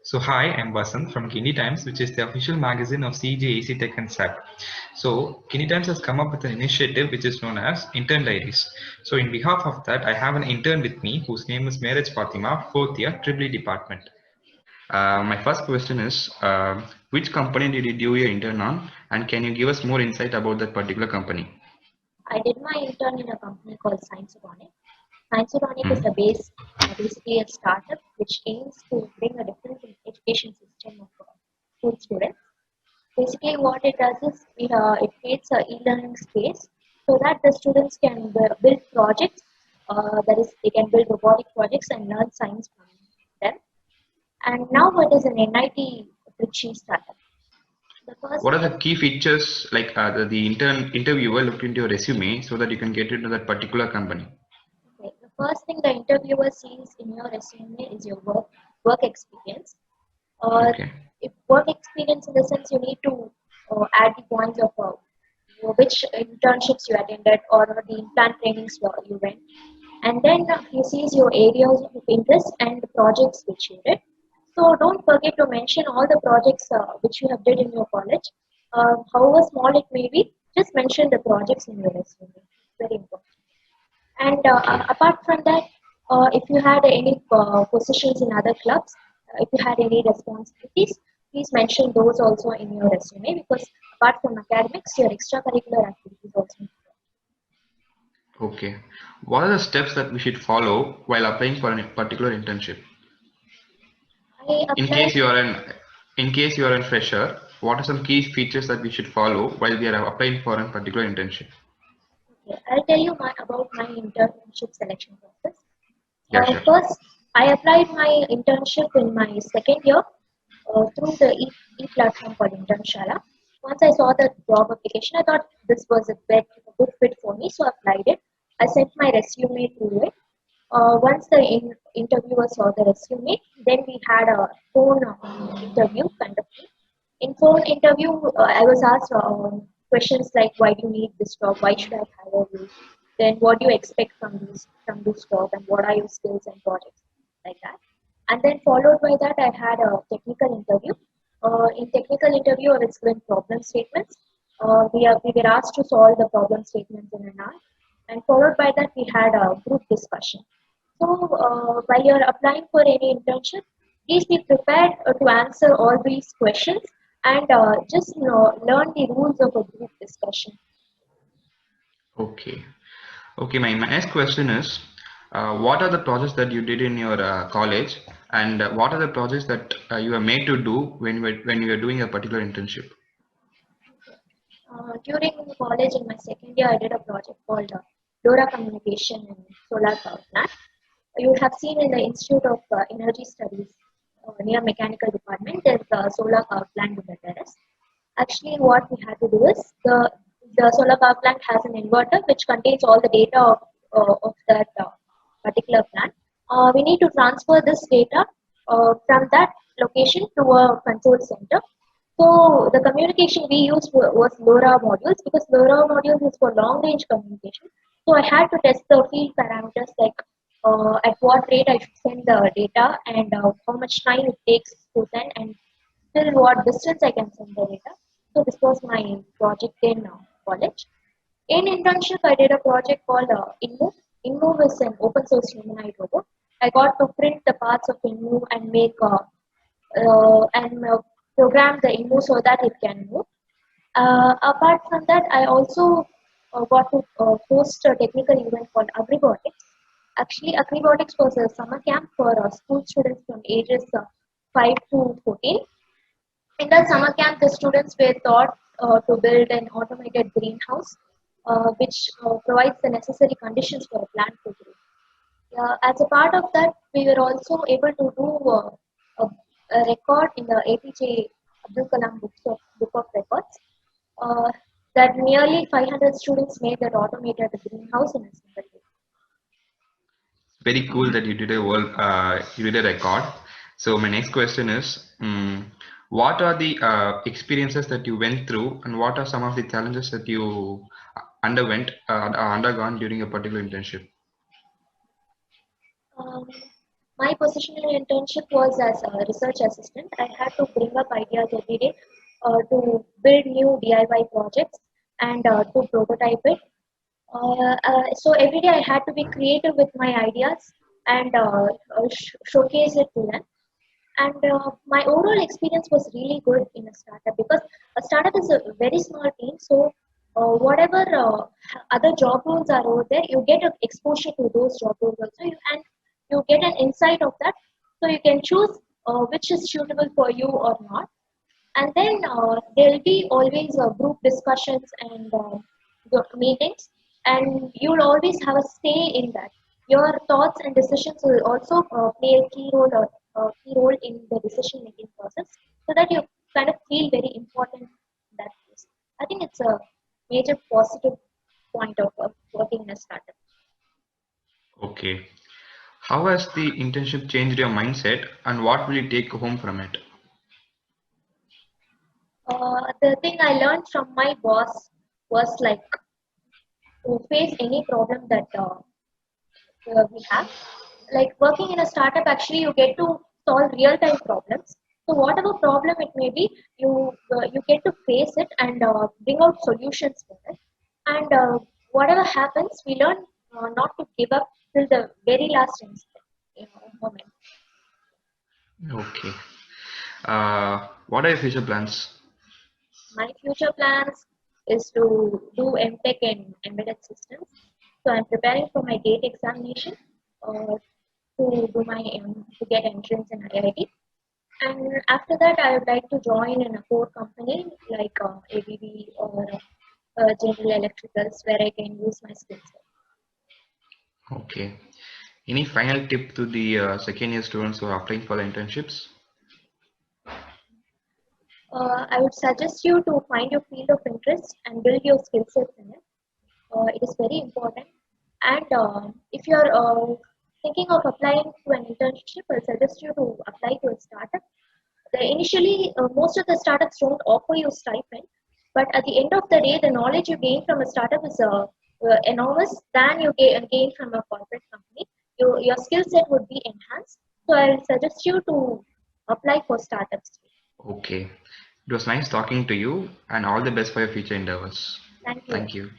So hi, I'm Vasanth from Guindy Times, which is the official magazine of CJEC Tech and SAP. So Guindy Times has come up with an initiative which is known as Intern Diaries. So in behalf of that, I have an intern with me whose name is Mehraj Fathima, fourth year, Triple E department. My first question is, which company did you do your intern on, and can you give us more insight about that particular company? I did my intern in a company called Sciencotonic. Sciencotonic is Hmm. basically a startup which aims to bring a different education system of school students. Basically, what it does is it creates a e-learning space so that the students can build projects. That is, they can build robotic projects and learn science from them. And now it is an NIT Trichy startup. The first What are thing the key features like the interviewer looked into your resume so that you can get into that particular company? Okay. The first thing the interviewer sees in your resume is your work experience. Uh, Okay. if work experience in the sense you need to add the points of which internships you attended or the implant trainings you went, and then he sees your areas of interest and the projects which you did. So don't forget to mention all the projects which you have did in your college. However small it may be, just mention the projects in your resume. It's very important. And Okay. apart from that, if you had any positions in other clubs, if you had any responsibilities, please mention those also in your resume because apart from academics, your extracurricular activities also. Okay. What are the steps that we should follow while applying for a particular internship? I In applied. case you are an in case you are a fresher, what are some key features that we should follow while we are applying for a particular internship? Okay, I'll tell you about my internship selection process. Yeah, sure. First, I applied my internship in my second year through the e-platform called Internshala. Once I saw the job application, I thought this was a good fit for me, so I applied it. I sent my resume to it. Once the interviewer saw the resume, then we had a phone interview kind of thing. In phone interview, I was asked questions like, "Why do you need this job? Why should I hire you? Then what do you expect from this job? And what are your skills and projects?" Like that. And then followed by that, I had a technical interview. In technical interview, I was given problem statements. We were asked to solve the problem statements in an hour. And followed by that, we had a group discussion. So while you're applying for any internship, please be prepared to answer all these questions and just learn the rules of a group discussion. Okay. Okay, my next question is, what are the projects that you did in your college, and what are the projects that you are made to do when you are doing a particular internship? During college in my second year, I did a project called LoRa Communication and Solar Power Plant. You have seen in the Institute of Energy Studies near Mechanical Department, there's a solar power plant in the terrace. Actually, what we had to do is the solar power plant has an inverter which contains all the data of that particular plant. We need to transfer this data from that location to a control center. So the communication we used was LoRa modules because LoRa modules is for long range communication. So I had to test the field parameters like at what rate I should send the data and how much time it takes to send and till what distance I can send the data. So this was my project in college. In internship, I did a project called InMove. InMove is an open source humanoid robot. I got to print the parts of InMove and make and program the InMove so that it can move. Apart from that, I also got to host a technical event called Agribotics. Actually, Agribotics was a summer camp for school students from ages 5 to 14. In the summer camp, the students were taught to build an automated greenhouse, which provides the necessary conditions for a plant to grow. As a part of that, we were also able to do a record in the APJ Abdul Kalam Book of Records uh, that nearly 500 students made that automated greenhouse in a single day. Very cool that you did a record. So my next question is, what are the experiences that you went through, and what are some of the challenges that you underwent or undergone during a particular internship? Um, My position in internship was as a research assistant. I had to bring up ideas every day to build new DIY projects and to prototype it. So every day I had to be creative with my ideas and showcase it to them. And my overall experience was really good in a startup because a startup is a very small team. So whatever other job roles are over there, you get exposure to those job roles also, and you get an insight of that. So you can choose which is suitable for you or not. And then there'll be always group discussions and meetings, and you'll always have a say in that. Your thoughts and decisions will also play a key role in the decision making process, so that you kind of feel very important in that case. I think it's a major positive point of working in a startup. Okay. How has the internship changed your mindset and what will you take home from it? The thing I learned from my boss was like to face any problem that we have. Like working in a startup, actually, you get to solve real time problems. So whatever problem it may be, you get to face it and bring out solutions for it. And whatever happens, we learn not to give up till the very last instant, moment. Okay. What are your future plans? My future plans is to do MTech in embedded systems. So I'm preparing for my GATE examination uh, to get entrance in IIT. And after that, I would like to join in a core company like ABB or General Electricals, where I can use my skills. Okay. Any final tip to the second year students who are applying for the internships? I would suggest you to find your field of interest and build your skill sets in it. It is very important. And if you're thinking of applying to an internship, I suggest you to apply to a startup. Initially, most of the startups don't offer you stipend, but at the end of the day, the knowledge you gain from a startup is enormous than you gain from a corporate company. Your skill set would be enhanced. So I'll suggest you to apply for startups. Okay. It was nice talking to you and all the best for your future endeavors. Thank you. Thank you.